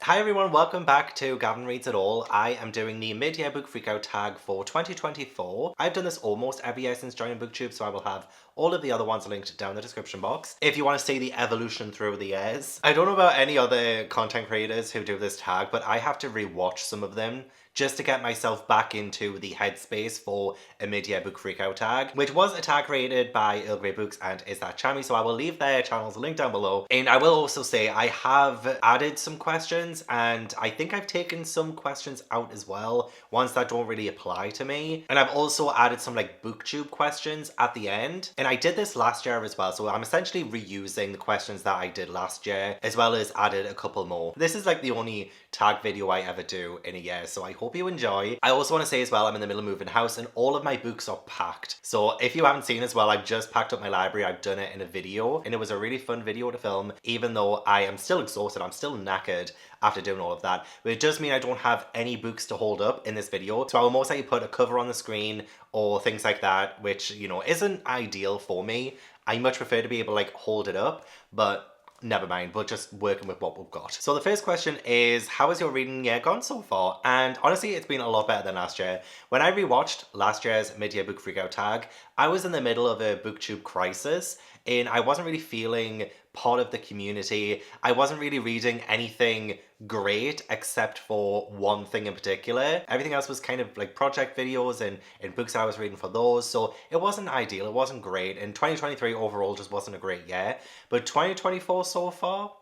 Hi everyone, welcome back to Gavin Reads It All. I am doing the mid-year book freakout tag for 2024. I've done this almost every year since joining BookTube, so I will have all of the other ones linked down in the description box if you want to see the evolution through the years. I don't know about any other content creators who do this tag, but I have to rewatch some of them just to get myself back into the headspace for a mid-year book freakout tag, which was a tag created by Earl Grey Books and Is That Chami, so I will leave their channels linked down below. And I will also say I have added some questions, and I think I've taken some questions out as well, ones that don't really apply to me. And I've also added some like BookTube questions at the end. And I did this last year as well, so I'm essentially reusing the questions that I did last year, as well as added a couple more. This is like the only tag video I ever do in a year, so I hope you enjoy. I also want to say as well, I'm in the middle of moving house and all of my books are packed. So if you haven't seen as well, I've just packed up my library. I've done it in a video and it was a really fun video to film, even though I am still exhausted. I'm still knackered after doing all of that. But it does mean I don't have any books to hold up in this video. So I will most likely put a cover on the screen or things like that, which, you know, isn't ideal for me. I much prefer to be able to like hold it up, but never mind, we're just working with what we've got. So the first question is, how has your reading year gone so far? And honestly, it's been a lot better than last year. When I rewatched last year's mid-year book freakout tag, I was in the middle of a BookTube crisis and I wasn't really feeling part of the community. I wasn't really reading anything great except for one thing in particular. Everything else was kind of like project videos and books I was reading for those. So it wasn't ideal, it wasn't great. And 2023 overall just wasn't a great year. But 2024 so far,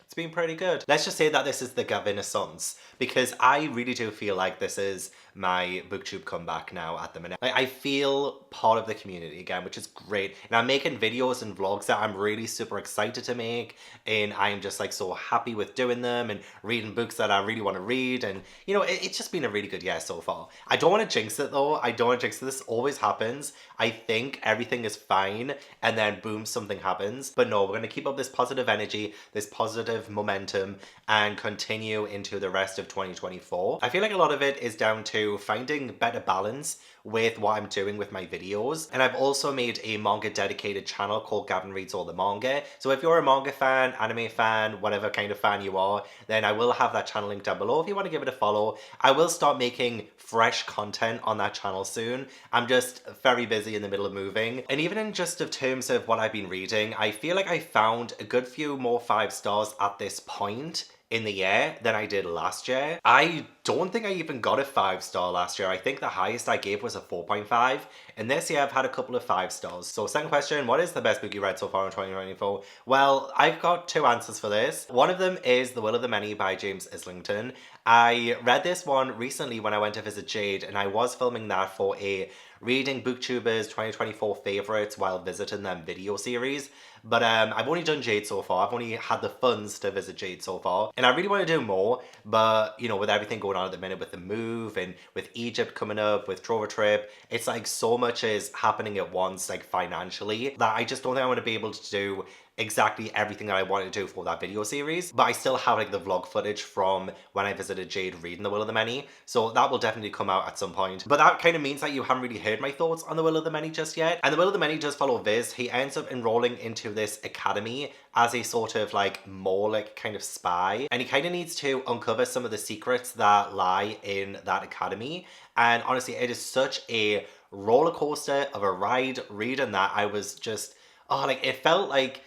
it's been pretty good. Let's just say that this is the Gavin-essence, because I really do feel like this is my BookTube comeback now at the minute. Like, I feel part of the community again, which is great. And I'm making videos and vlogs that I'm really super excited to make. And I'm just like so happy with doing them and reading books that I really want to read. And you know, it's just been a really good year so far. I don't want to jinx it though. I don't want to jinx it. This always happens. I think everything is fine and then boom, something happens. But no, we're going to keep up this positive energy, this positive momentum and continue into the rest of 2024. I feel like a lot of it is down to finding better balance with what I'm doing with my videos. And I've also made a manga dedicated channel called Gavin Reads All the Manga. So if you're a manga fan, anime fan, whatever kind of fan you are, then I will have that channel linked down below if you want to give it a follow. I will start making fresh content on that channel soon. I'm just very busy in the middle of moving. And even in just of terms of what I've been reading, I feel like I found a good few more 5 stars at this point in the year than I did last year. I don't think I even got a 5-star last year. I think the highest I gave was a 4.5. And this year I've had a couple of 5 stars. So second question, what is the best book you read so far in 2024? Well, I've got 2 answers for this. One of them is The Will of the Many by James Islington. I read this one recently when I went to visit Jade and I was filming that for a Reading Booktubers 2024 favorites while visiting them video series. But I've only done Jade so far. I've only had the funds to visit Jade so far. And I really want to do more, but you know, with everything going on at the minute with the move and with Egypt coming up, with Trover Trip, it's like so much is happening at once, like financially, that I just don't think I'm going to be able to do exactly everything that I wanted to do for that video series. But I still have like the vlog footage from when I visited Jade reading The Will of the Many, so that will definitely come out at some point. But that kind of means that you haven't really heard my thoughts on The Will of the Many just yet. And The Will of the Many does follow Viz. He ends up enrolling into this academy as a sort of like more like kind of spy, and he kind of needs to uncover some of the secrets that lie in that academy. And honestly, it is such a roller coaster of a ride reading that. I was just, oh, like it felt like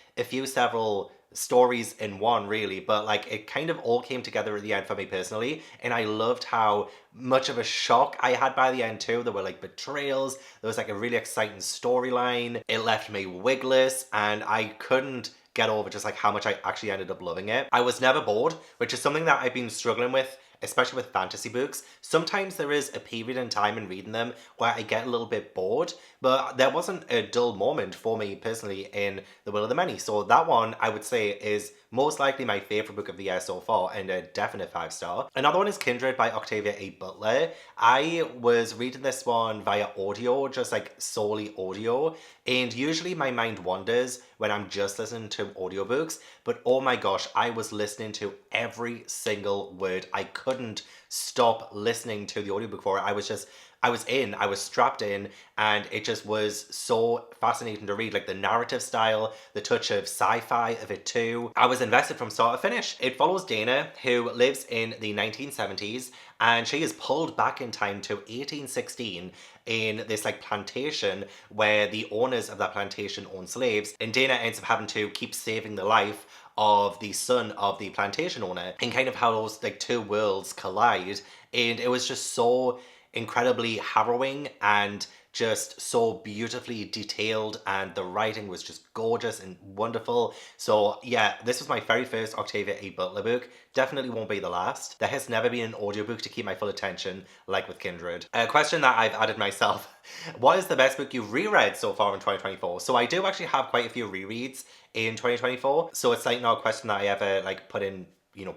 several stories in one really, but like it kind of all came together at the end for me personally. And I loved how much of a shock I had by the end too. There were like betrayals, there was like a really exciting storyline. It left me wigless and I couldn't get over just like how much I actually ended up loving it. I was never bored, which is something that I've been struggling with, especially with fantasy books. Sometimes there is a period in time in reading them where I get a little bit bored, but there wasn't a dull moment for me personally in The Will of the Many. So that one I would say is most likely my favorite book of the year so far and a definite 5-star. Another one is Kindred by Octavia A. Butler. I was reading this one via audio, just like solely audio, and usually my mind wanders when I'm just listening to audiobooks, but oh my gosh, I was listening to every single word. I couldn't stop listening to the audiobook for it. I was strapped in, and it just was so fascinating to read. Like the narrative style, the touch of sci-fi of it too. I was invested from start to finish. It follows Dana, who lives in the 1970s, and she is pulled back in time to 1816 in this like plantation where the owners of that plantation own slaves. And Dana ends up having to keep saving the life of the son of the plantation owner, and kind of how those like two worlds collide. And it was just so incredibly harrowing and just so beautifully detailed, and the writing was just gorgeous and wonderful. So yeah, this was my very first Octavia A. Butler book. Definitely won't be the last. There has never been an audiobook to keep my full attention like with Kindred. A question that I've added myself. What is the best book you've reread so far in 2024? So I do actually have quite a few rereads in 2024. So it's like not a question that I ever like put in,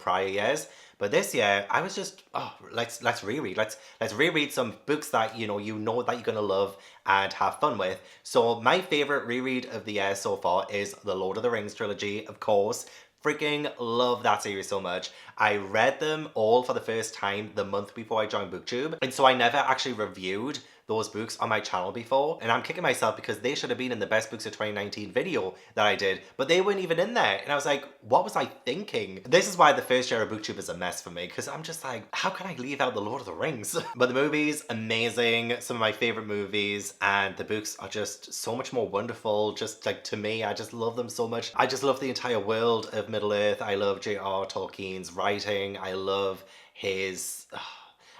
prior years. But this year, I was just, let's reread. Let's reread some books that you know that you're gonna love and have fun with. So my favorite reread of the year so far is the Lord of the Rings trilogy, of course. Freaking love that series so much. I read them all for the first time the month before I joined BookTube, and so I never actually reviewed those books on my channel before, and I'm kicking myself because they should have been in the best books of 2019 video that I did, but they weren't even in there, and I was like, what was I thinking? This is why the first year of BookTube is a mess for me, because I'm just like, how can I leave out the Lord of the Rings? But the movies, amazing, some of my favorite movies, and the books are just so much more wonderful. Just like, to me, I just love them so much. I just love the entire world of Middle-earth. I love J.R. Tolkien's writing. I love his...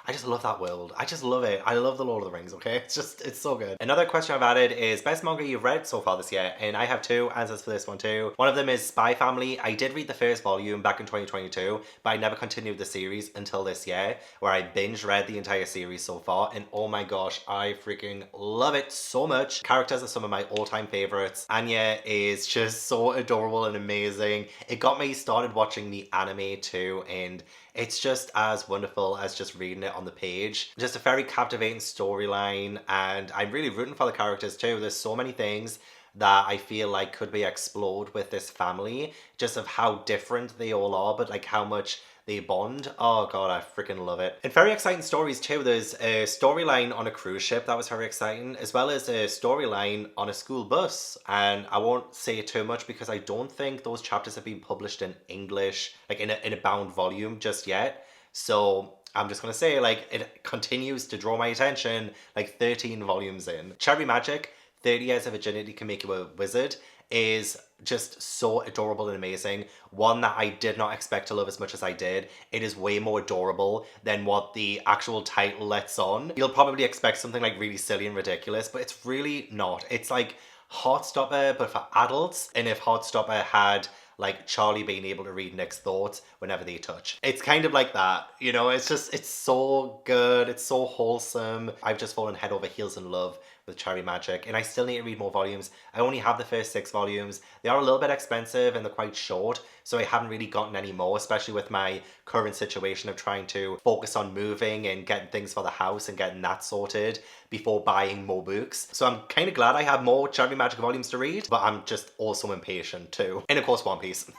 I just love that world. I just love it. I love the Lord of the Rings, okay? It's so good. Another question I've added is best manga you've read so far this year, and I have two answers for this one too. One of them is Spy Family. I did read the first volume back in 2022, but I never continued the series until this year, where I binge read the entire series so far, and oh my gosh, I freaking love it so much. Characters are some of my all-time favorites. Anya is just so adorable and amazing. It got me started watching the anime too, and it's just as wonderful as just reading it on the page. Just a very captivating storyline, and I'm really rooting for the characters too. There's so many things that I feel like could be explored with this family, just of how different they all are, but like how much they bond. Oh god, I freaking love it. And very exciting stories too. There's a storyline on a cruise ship that was very exciting, as well as a storyline on a school bus. And I won't say too much because I don't think those chapters have been published in English, like in a bound volume just yet. So I'm just gonna say, like, it continues to draw my attention, like 13 volumes in. Cherry Magic, 30 Years of Virginity Can Make You a Wizard, is just so adorable and amazing. One that I did not expect to love as much as I did. It is way more adorable than what the actual title lets on. You'll probably expect something like really silly and ridiculous, but it's really not. It's like Heartstopper, but for adults. And if Heartstopper had like Charlie being able to read Nick's thoughts whenever they touch. It's kind of like that, it's so good, it's so wholesome. I've just fallen head over heels in love with Cherry Magic, and I still need to read more volumes. I only have the first 6 volumes. They are a little bit expensive and they're quite short, so I haven't really gotten any more, especially with my current situation of trying to focus on moving and getting things for the house and getting that sorted before buying more books. So I'm kind of glad I have more Cherry Magic volumes to read, but I'm just also impatient too. And of course, One Piece.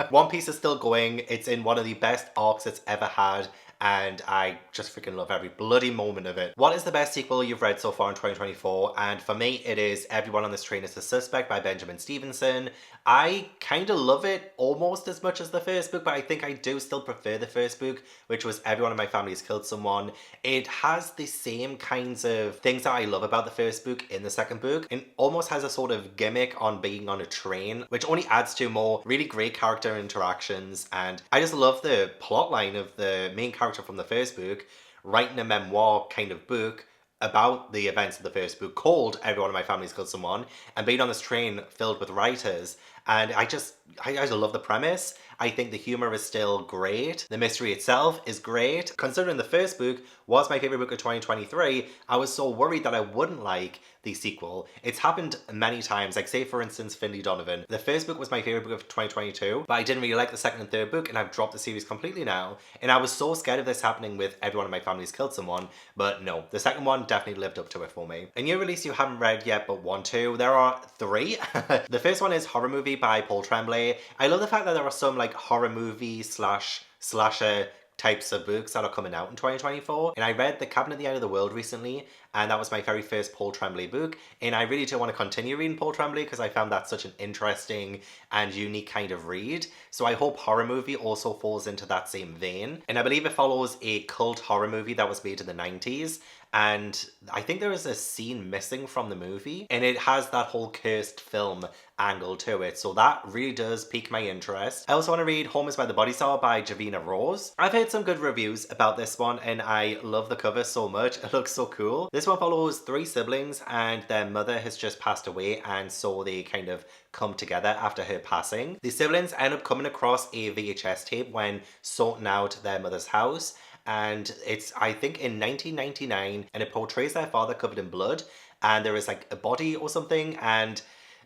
One Piece is still going. It's in one of the best arcs it's ever had, and I just freaking love every bloody moment of it. What is the best sequel you've read so far in 2024? And for me, it is Everyone on This Train is a Suspect by Benjamin Stevenson. I kind of love it almost as much as the first book, but I think I do still prefer the first book, which was Everyone in My Family Has Killed Someone. It has the same kinds of things that I love about the first book in the second book, and almost has a sort of gimmick on being on a train, which only adds to more really great character interactions. And I just love the plotline of the main character from the first book writing a memoir kind of book about the events of the first book called Everyone in My Family's Killed Someone, and being on this train filled with writers. And I just love the premise. I think the humor is still great. The mystery itself is great. Considering the first book was my favorite book of 2023, I was so worried that I wouldn't like the sequel. It's happened many times, like say for instance Finley Donovan. The first book was my favorite book of 2022, but I didn't really like the second and third book, and I've dropped the series completely now. And I was so scared of this happening with everyone in my family's killed someone, but no, the second one definitely lived up to it for me. A new release you haven't read yet but want to, there are 3. The first one is Horror Movie by Paul Tremblay. I love the fact that there are some like horror movie slasher types of books that are coming out in 2024, and I read The Cabin at the End of the World recently, and that was my very first Paul Tremblay book, and I really do want to continue reading Paul Tremblay because I found that such an interesting and unique kind of read. So I hope Horror Movie also falls into that same vein, and I believe it follows a cult horror movie that was made in the 90s, and I think there is a scene missing from the movie, and it has that whole cursed film angle to it, so that really does pique my interest. I also want to read Home is by the Body Saw by Javina Rose. I've heard some good reviews about this one, and I love the cover so much. It looks so cool. This one follows 3 siblings, and their mother has just passed away, and so they kind of come together after her passing. The siblings end up coming across a VHS tape when sorting out their mother's house, and it's I think in 1999, and it portrays their father covered in blood, and there is like a body or something, and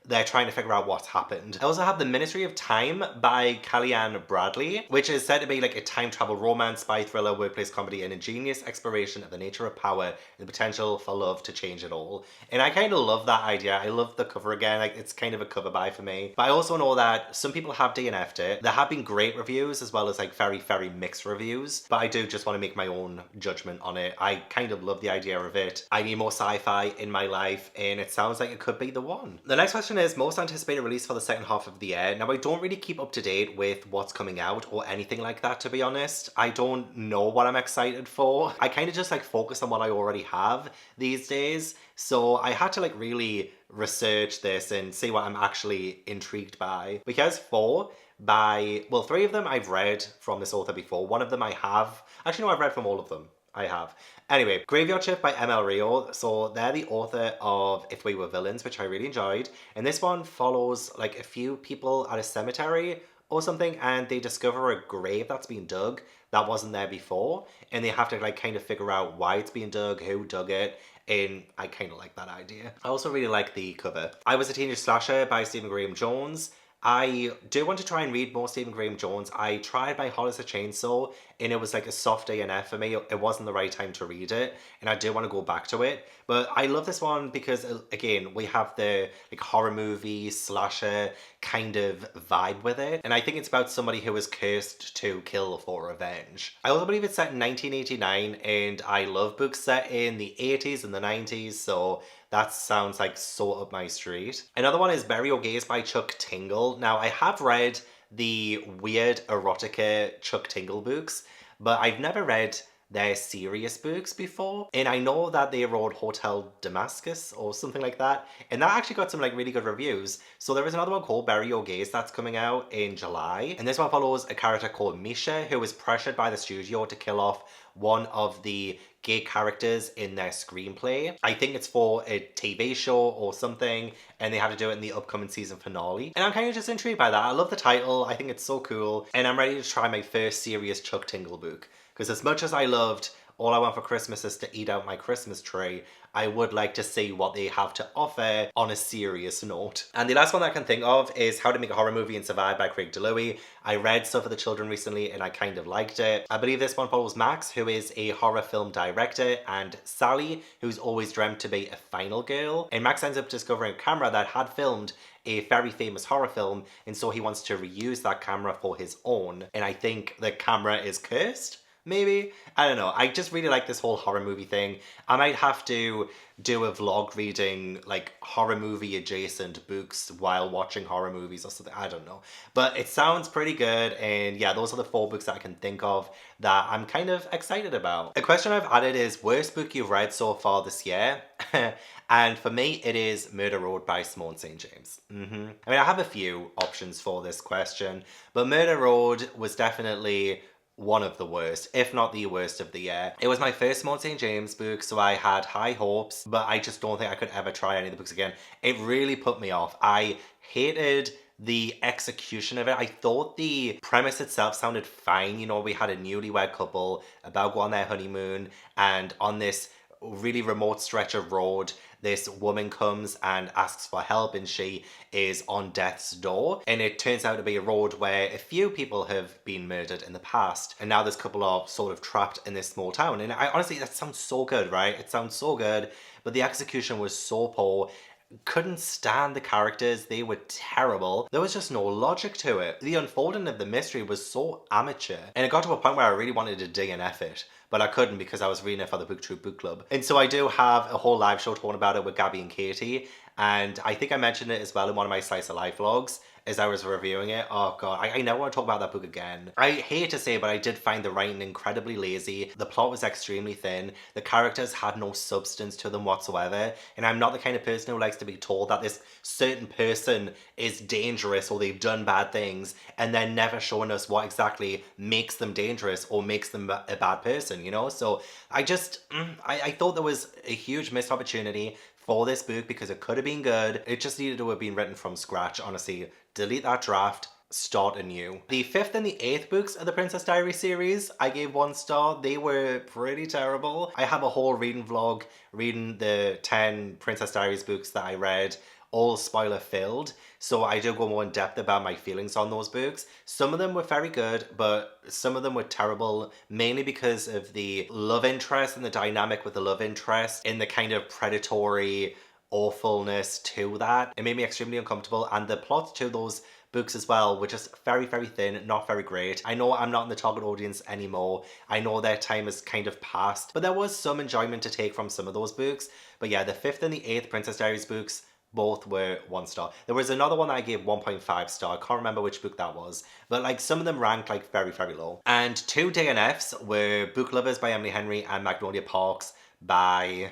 they're trying to figure out what's happened. I also have The Ministry of Time by Kellyanne Bradley, which is said to be like a time travel romance, spy thriller, workplace comedy, and ingenious exploration of the nature of power and the potential for love to change it all. And I kind of love that idea. I love the cover again, like it's kind of a cover buy for me. But I also know that some people have DNF'd it. There have been great reviews as well as like very, very mixed reviews, but I do just want to make my own judgment on it. I kind of love the idea of it. I need more sci-fi in my life, and it sounds like it could be the one. The next question is most anticipated release for the second half of the year. Now, I don't really keep up to date with what's coming out or anything like that, to be honest. I don't know what I'm excited for. I kind of just like focus on what I already have these days. So I had to like really research this and see what I'm actually intrigued by. Because 4 by, well, 3 of them I've read from this author before. 1 of them I have. Actually, no, I've read from all of them. I have. Anyway, Graveyard Shift by ML Rio. So they're the author of If We Were Villains, which I really enjoyed. And this one follows like a few people at a cemetery or something, and they discover a grave that's been dug that wasn't there before. And they have to like kind of figure out why it's being dug, who dug it. And I kind of like that idea. I also really like the cover. I Was a Teenage Slasher by Stephen Graham Jones. I do want to try and read more Stephen Graham Jones. I tried my Hot as a Chainsaw, and it was like a soft ANF for me. It wasn't the right time to read it, and I do want to go back to it. But I love this one because, again, we have the like horror movie, slasher kind of vibe with it. And I think it's about somebody who is cursed to kill for revenge. I also believe it's set in 1989, and I love books set in the 80s and the 90s, so that sounds like so up my street. Another one is Bury Your Gaze by Chuck Tingle. Now, I have read the weird erotica Chuck Tingle books, but I've never read their serious books before. And I know that they wrote Hotel Damascus or something like that, and that actually got some like really good reviews. So there is another one called Bury Your Gaze that's coming out in July, and this one follows a character called Misha who is pressured by the studio to kill off one of the gay characters in their screenplay. I think it's for a TV show or something, and they have to do it in the upcoming season finale. And I'm kind of just intrigued by that. I love the title. I think it's so cool, and I'm ready to try my first serious Chuck Tingle book. Because as much as I loved All I Want for Christmas Is to Eat Out My Christmas Tree, I would like to see what they have to offer on a serious note. And the last one that I can think of is How to Make a Horror Movie and Survive by Craig DeLuey. I read Stuff for the Children recently, and I kind of liked it. I believe this one follows Max, who is a horror film director, and Sally, who's always dreamt to be a final girl. And Max ends up discovering a camera that had filmed a very famous horror film, and so he wants to reuse that camera for his own. And I think the camera is cursed. Maybe? I don't know. I just really like this whole horror movie thing. I might have to do a vlog reading like horror movie adjacent books while watching horror movies or something. I don't know. But it sounds pretty good, and yeah, those are the 4 books that I can think of that I'm kind of excited about. A question I've added is worst book you've read so far this year. And for me, it is Murder Road by Simone St. James. I mean, I have a few options for this question, but Murder Road was definitely one of the worst, if not the worst of the year. It was my first Simone St. James book, so I had high hopes, but I just don't think I could ever try any of the books again. It really put me off. I hated the execution of it, I thought the premise itself sounded fine. You know, we had a newlywed couple about to go on their honeymoon, and on this really remote stretch of road, this woman comes and asks for help, and she is on death's door. And it turns out to be a road where a few people have been murdered in the past, and now this couple are sort of trapped in this small town. And I honestly, that sounds so good, right? It sounds so good, but the execution was so poor. Couldn't stand the characters, they were terrible. There was just no logic to it. The unfolding of the mystery was so amateur, and it got to a point where I really wanted to DNF it, but I couldn't because I was reading it for the BookTube book club. And so I do have a whole live show talking about it with Gabby and Katie, and I think I mentioned it as well in one of my Slice of Life vlogs as I was reviewing it. Oh god, I never want to talk about that book again. I hate to say it, but I did find the writing incredibly lazy. The plot was extremely thin. The characters had no substance to them whatsoever. And I'm not the kind of person who likes to be told that this certain person is dangerous or they've done bad things, and then never showing us what exactly makes them dangerous or makes them a bad person, you know? So I thought there was a huge missed opportunity for this book because it could have been good. It just needed to have been written from scratch, honestly. Delete that draft, start anew. The 5th and the 8th books of the Princess Diary series, I gave 1 star. They were pretty terrible. I have a whole reading vlog reading the 10 Princess Diaries books that I read, all spoiler filled. So I do go more in depth about my feelings on those books. Some of them were very good, but some of them were terrible, mainly because of the love interest and the dynamic with the love interest and the kind of predatory awfulness to that. It made me extremely uncomfortable, and the plots to those books as well were just very, very thin, not very great. I know I'm not in the target audience anymore. I know their time has kind of passed, but there was some enjoyment to take from some of those books. But yeah, the 5th and the 8th Princess Diaries books, both were 1 star. There was another one that I gave 1.5 star. I can't remember which book that was, but like some of them ranked like very, very low. And 2 DNFs were Book Lovers by Emily Henry and Magnolia Parks by...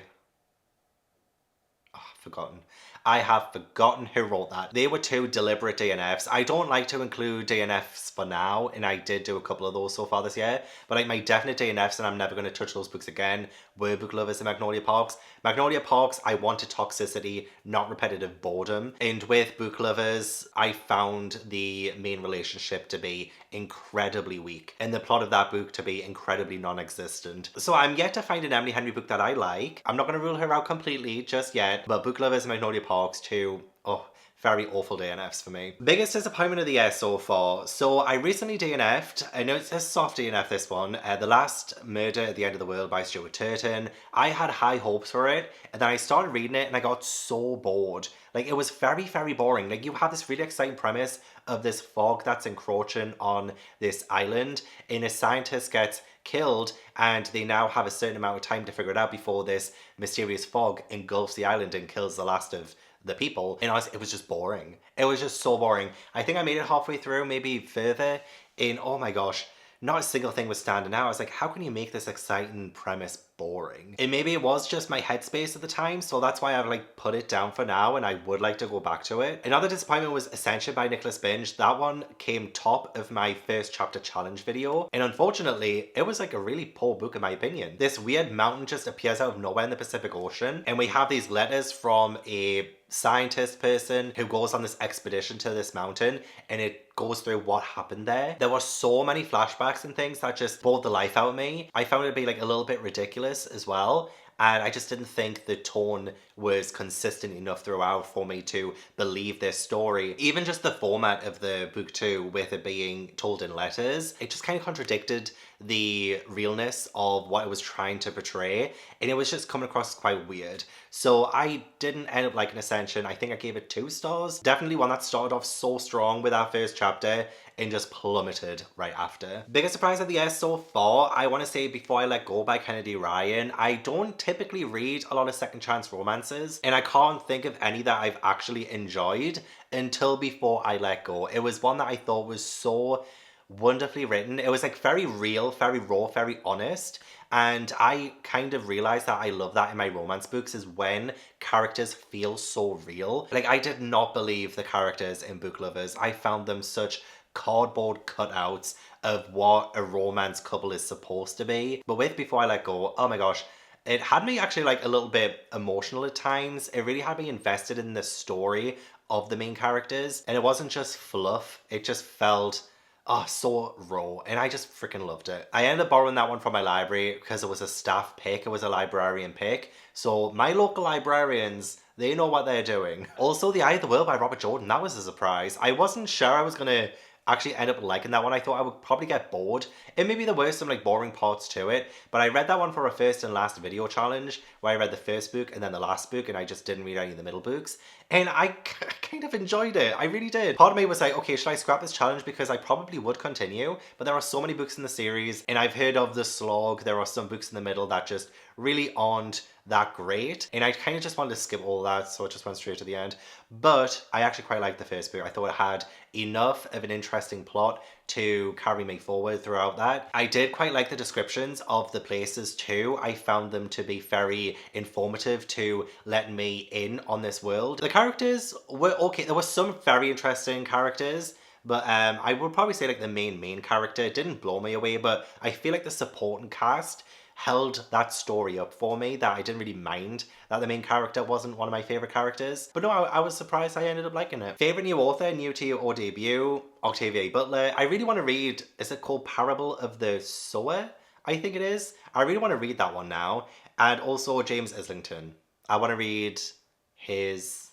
forgotten. I have forgotten who wrote that. They were 2 deliberate DNFs. I don't like to include DNFs for now, and I did do a couple of those so far this year, but like my definite DNFs, and I'm never going to touch those books again, were Book Lovers and Magnolia Parks. Magnolia Parks, I wanted toxicity, not repetitive boredom. And with Book Lovers, I found the main relationship to be incredibly weak, and the plot of that book to be incredibly non-existent. So I'm yet to find an Emily Henry book that I like. I'm not going to rule her out completely just yet, but Book Lovers and Magnolia Parks too, oh, very awful DNFs for me. Biggest disappointment of the year so far. So I recently DNF'd. I know it's a soft DNF, this one. The Last Murder at the End of the World by Stuart Turton. I had high hopes for it, and then I started reading it and I got so bored. Like, it was very, very boring. Like, you have this really exciting premise of this fog that's encroaching on this island, and a scientist gets killed, and they now have a certain amount of time to figure it out before this mysterious fog engulfs the island and kills the last of the people. And honestly, it was just boring. It was just so boring. I think I made it halfway through, maybe further, and oh my gosh, not a single thing was standing out. I was like, how can you make this exciting premise boring? And maybe it was just my headspace at the time, so that's why I've like put it down for now, and I would like to go back to it. Another disappointment was Ascension by Nicholas Binge. That one came top of my first chapter challenge video, and unfortunately, it was like a really poor book in my opinion. This weird mountain just appears out of nowhere in the Pacific Ocean, and we have these letters from a scientist person who goes on this expedition to this mountain, and it goes through what happened there. There were so many flashbacks and things that just bored the life out of me. I found it to be like a little bit ridiculous as well, and I just didn't think the tone was consistent enough throughout for me to believe this story. Even just the format of the book too, with it being told in letters, it just kind of contradicted the realness of what it was trying to portray, and it was just coming across quite weird. So I didn't end up liking Ascension. I think I gave it 2 stars. Definitely one that started off so strong with our first chapter and just plummeted right after. Biggest surprise of the year so far, I want to say Before I Let Go by Kennedy Ryan. I don't typically read a lot of second chance romances, and I can't think of any that I've actually enjoyed until Before I Let Go. It was one that I thought was so wonderfully written. It was like very real, very raw, very honest. And I kind of realized that I love that in my romance books, is when characters feel so real. Like, I did not believe the characters in Book Lovers. I found them such cardboard cutouts of what a romance couple is supposed to be. But with Before I Let Go, oh my gosh, it had me actually like a little bit emotional at times. It really had me invested in the story of the main characters. And it wasn't just fluff, it just felt so raw, and I just freaking loved it. I ended up borrowing that one from my library because it was a staff pick, it was a librarian pick. So my local librarians, they know what they're doing. Also, The Eye of the World by Robert Jordan, that was a surprise. I wasn't sure I was gonna actually end up liking that one. I thought I would probably get bored. And maybe there were some like boring parts to it, but I read that one for a first and last video challenge where I read the first book and then the last book, and I just didn't read any of the middle books. And I kind of enjoyed it. I really did. Part of me was like, okay, should I scrap this challenge? Because I probably would continue, but there are so many books in the series, and I've heard of the slog. There are some books in the middle that just really aren't that great, and I kind of just wanted to skip all that, so it just went straight to the end. But I actually quite liked the first book. I thought it had enough of an interesting plot to carry me forward throughout that. I did quite like the descriptions of the places too. I found them to be very informative to let me in on this world. The characters were okay. There were some very interesting characters, but I would probably say like the main character didn't blow me away, but I feel like the supporting cast held that story up for me, that I didn't really mind that the main character wasn't one of my favorite characters. But no, I was surprised I ended up liking it. Favorite new author, new to you or debut? Octavia Butler. I really want to read, is it called Parable of the Sower? I think it is. I really want to read that one now. And also James Islington. I want to read his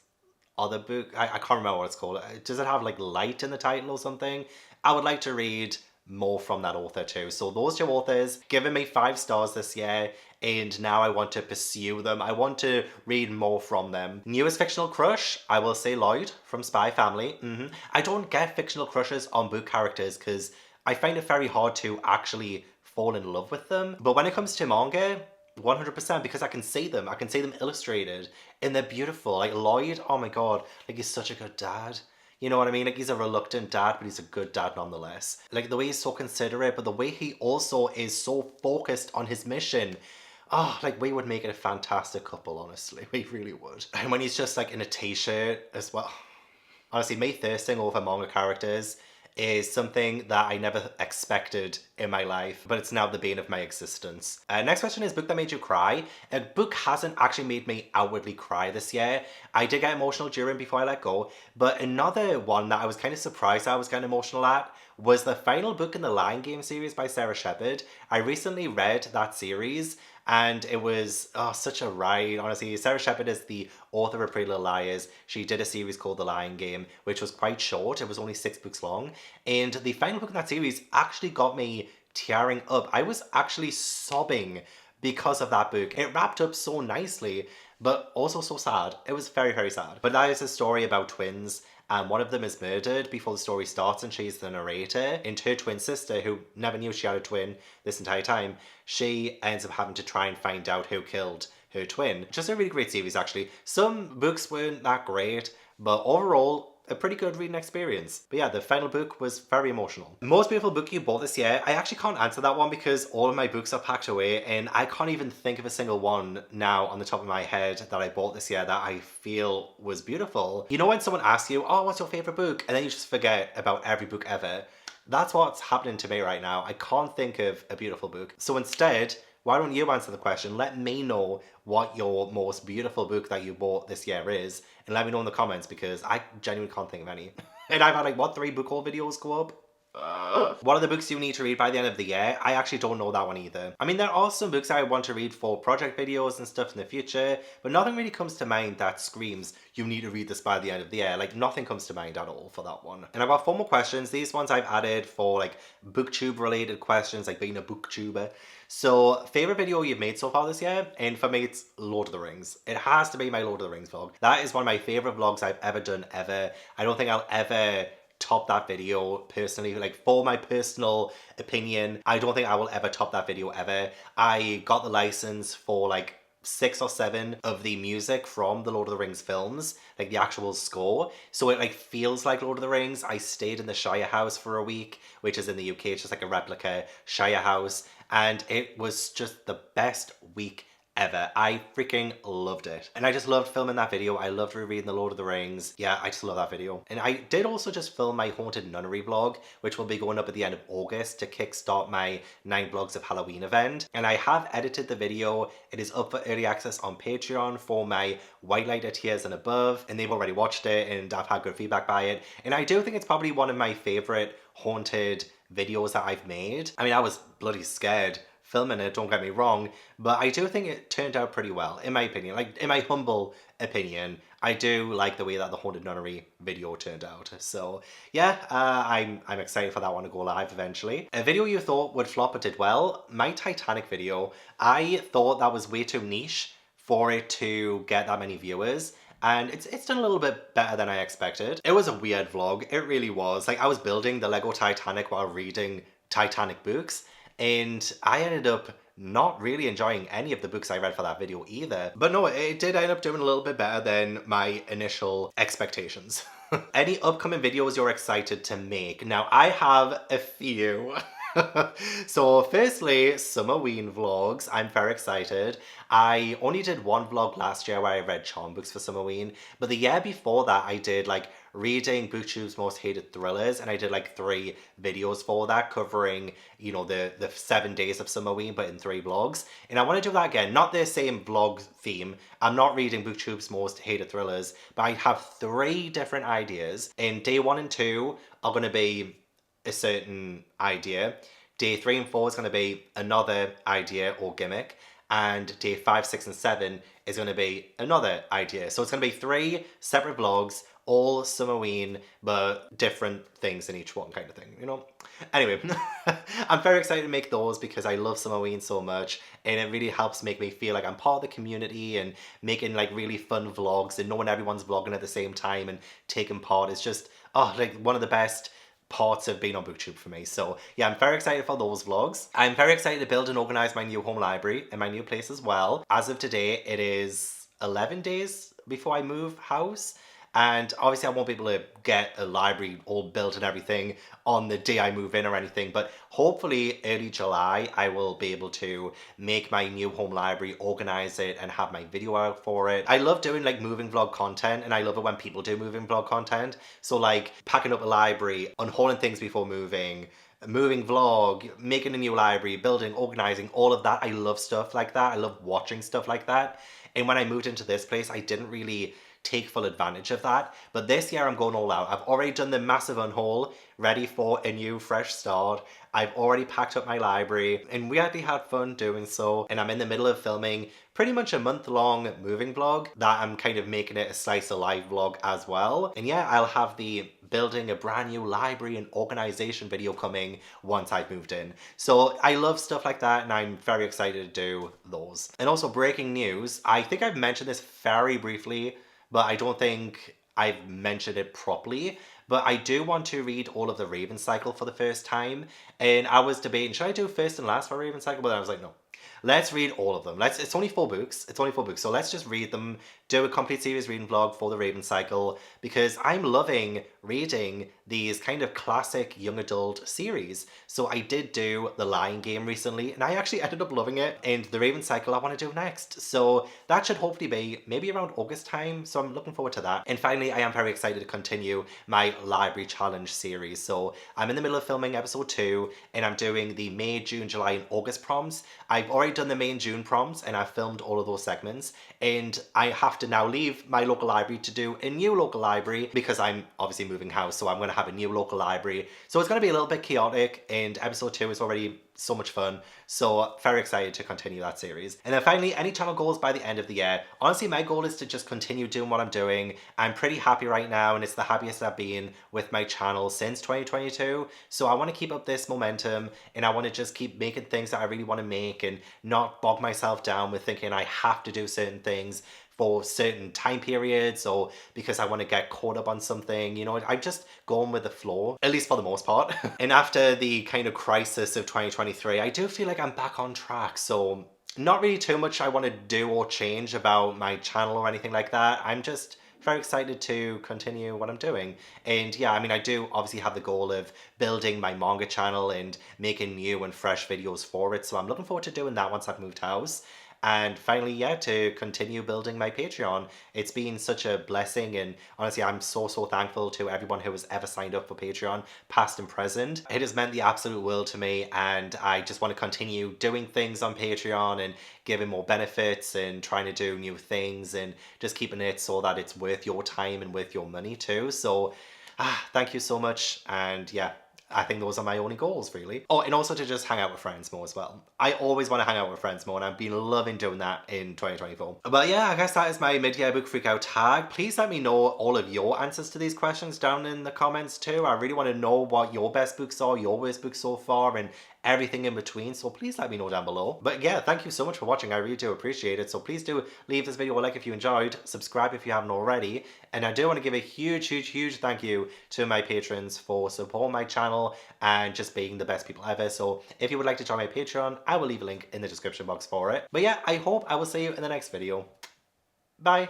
other book. I can't remember what it's called. Does it have like light in the title or something? I would like to read more from that author too. So those two authors given me 5 stars this year, and now I want to pursue them. I want to read more from them. Newest fictional crush, I will say Lloyd from Spy Family. I don't get fictional crushes on book characters because I find it very hard to actually fall in love with them. But when it comes to manga, 100%, because I can see them. I can see them illustrated and they're beautiful. Like Lloyd, oh my god, like he's such a good dad. You know what I mean? Like he's a reluctant dad, but he's a good dad nonetheless. Like the way he's so considerate, but the way he also is so focused on his mission. Oh, like we would make it a fantastic couple, honestly. We really would. And when he's just like in a t-shirt as well. Honestly, me thirsting over manga characters is something that I never expected in my life, but it's now the bane of my existence. Next question is book that made you cry. A book hasn't actually made me outwardly cry this year. I did get emotional during Before I Let Go, but another one that I was kind of surprised I was getting emotional at was the final book in the Lion Game series by Sarah Shepard. I recently read that series and it was such a ride, honestly. Sarah Shepard is the author of Pretty Little Liars. She did a series called The Lion Game, which was quite short. It was only 6 books long. And the final book in that series actually got me tearing up. I was actually sobbing because of that book. It wrapped up so nicely, but also so sad. It was very, very sad. But that is a story about twins, and one of them is murdered before the story starts, and she's the narrator. And her twin sister, who never knew she had a twin this entire time, she ends up having to try and find out who killed her twin. Just a really great series, actually. Some books weren't that great, but overall, a pretty good reading experience. But yeah, the final book was very emotional. Most beautiful book you bought this year? I actually can't answer that one because all of my books are packed away and I can't even think of a single one now on the top of my head that I bought this year that I feel was beautiful. You know when someone asks you, oh, what's your favorite book? And then you just forget about every book ever. That's what's happening to me right now. I can't think of a beautiful book. So instead, why don't you answer the question? Let me know what your most beautiful book that you bought this year is, and let me know in the comments because I genuinely can't think of any. And I've had like, what, 3 book haul videos go up? What are the books you need to read by the end of the year? I actually don't know that one either. I mean, there are some books I want to read for project videos and stuff in the future, but nothing really comes to mind that screams, you need to read this by the end of the year. Like, nothing comes to mind at all for that one. And I've got 4 more questions. These ones I've added for like booktube related questions, like being a booktuber. So, favorite video you've made so far this year? And for me, it's Lord of the Rings. It has to be my Lord of the Rings vlog. That is one of my favorite vlogs I've ever done ever. I don't think I'll ever top that video personally. Like, for my personal opinion, I don't think I will ever top that video ever. I got the license for like 6 or 7 of the music from the Lord of the Rings films, like the actual score. So it like feels like Lord of the Rings. I stayed in the Shire House for a week, which is in the UK. It's just like a replica Shire House. And it was just the best week ever. I freaking loved it. And I just loved filming that video. I loved rereading The Lord of the Rings. Yeah, I just love that video. And I did also just film my Haunted Nunnery vlog, which will be going up at the end of August to kickstart my 9 vlogs of Halloween event. And I have edited the video. It is up for early access on Patreon for my White Lighter tiers and above. And they've already watched it and I've had good feedback by it. And I do think it's probably one of my favorite haunted videos that I've made. I mean, I was bloody scared filming it, don't get me wrong, but I do think it turned out pretty well, in my opinion. Like, in my humble opinion, I do like the way that the Haunted Nunnery video turned out. So yeah, I'm excited for that one to go live eventually. A video you thought would flop but did well, my Titanic video. I thought that was way too niche for it to get that many viewers. And it's done a little bit better than I expected. It was a weird vlog, it really was. Like, I was building the Lego Titanic while reading Titanic books, and I ended up not really enjoying any of the books I read for that video either. But no, it did end up doing a little bit better than my initial expectations. Any upcoming videos you're excited to make? Now, I have a few. So firstly, Summerween vlogs. I'm very excited. I only did one vlog last year where I read charm books for Summerween, but the year before that I did like reading BookTube's most hated thrillers, and I did like 3 videos for that covering, you know, the 7 days of Summerween, but in 3 vlogs. And I want to do that again, not the same vlog theme. I'm not reading BookTube's most hated thrillers, but I have 3 different ideas, and day 1 and 2 are going to be a certain idea. Day 3 and 4 is going to be another idea or gimmick. And day 5, 6, and 7 is going to be another idea. So it's going to be 3 separate vlogs, all Summerween, but different things in each one kind of thing, you know? Anyway, I'm very excited to make those because I love Summerween so much, and it really helps make me feel like I'm part of the community, and making like really fun vlogs and knowing everyone's vlogging at the same time and taking part is just, oh, like one of the best parts of being on BookTube for me. So yeah, I'm very excited for those vlogs. I'm very excited to build and organize my new home library in my new place as well. As of today, it is 11 days before I move house. And obviously I won't be able to get a library all built and everything on the day I move in or anything, but hopefully early July I will be able to make my new home library, organize it, and have my video out for it. I love doing like moving vlog content, and I love it when people do moving vlog content. So like packing up a library, unhauling things before moving vlog, making a new library, building, organizing, all of that. I love stuff like that. I love watching stuff like that. And when I moved into this place, I didn't really take full advantage of that. But this year I'm going all out. I've already done the massive unhaul, ready for a new fresh start. I've already packed up my library, and we actually had fun doing so. And I'm in the middle of filming pretty much a month-long moving vlog that I'm kind of making it a slice of life vlog as well. And yeah, I'll have the building a brand new library and organization video coming once I've moved in. So I love stuff like that, and I'm very excited to do those. And also, breaking news, I think I've mentioned this very briefly, but I don't think I've mentioned it properly. But I do want to read all of the Raven Cycle for the first time. And I was debating, should I do first and last for Raven Cycle? But then I was like, no. Let's read all of them. It's only 4 books. It's only 4 books. So let's just read them, do a complete series reading vlog for the Raven Cycle, because I'm loving reading these kind of classic young adult series. So I did do The Lion Game recently, and I actually ended up loving it. And the Raven Cycle I want to do next. So that should hopefully be maybe around August time. So I'm looking forward to that. And finally, I am very excited to continue my library challenge series. So I'm in the middle of filming episode 2, and I'm doing the May, June, July, and August prompts. I've already done the May and June prompts, and I've filmed all of those segments, and I have to now leave my local library to do a new local library because I'm obviously moving house, so I'm going to have a new local library. So it's going to be a little bit chaotic, and episode 2 is already so much fun. So very excited to continue that series. And then finally, any channel goals by the end of the year. Honestly, my goal is to just continue doing what I'm doing. I'm pretty happy right now, and it's the happiest I've been with my channel since 2022. So I want to keep up this momentum, and I want to just keep making things that I really want to make and not bog myself down with thinking I have to do certain things for certain time periods, or because I want to get caught up on something. You know, I'm just going with the flow, at least for the most part. And after the kind of crisis of 2023, I do feel like I'm back on track. So not really too much I want to do or change about my channel or anything like that. I'm just very excited to continue what I'm doing. And yeah, I mean, I do obviously have the goal of building my manga channel and making new and fresh videos for it. So I'm looking forward to doing that once I've moved house. and finally, yeah, to continue building my Patreon. It's been such a blessing, and honestly, I'm so thankful to everyone who has ever signed up for Patreon, past and present. It has meant the absolute world to me, and I just want to continue doing things on Patreon and giving more benefits and trying to do new things and just keeping it so that it's worth your time and worth your money too. So thank you so much, and yeah, I think those are my only goals, really. Oh, and also to just hang out with friends more as well. I always want to hang out with friends more, and I've been loving doing that in 2024. But yeah, I guess that is my mid-year book freakout tag. Please let me know all of your answers to these questions down in the comments too. I really want to know what your best books are, your worst books so far, and everything in between, so please let me know down below. But yeah, thank you so much for watching. I really do appreciate it. So please do leave this video a like if you enjoyed, subscribe if you haven't already, and I do want to give a huge thank you to my patrons for supporting my channel and just being the best people ever. So if you would like to join my Patreon, I will leave a link in the description box for it. But yeah, I hope I will see you in the next video. Bye!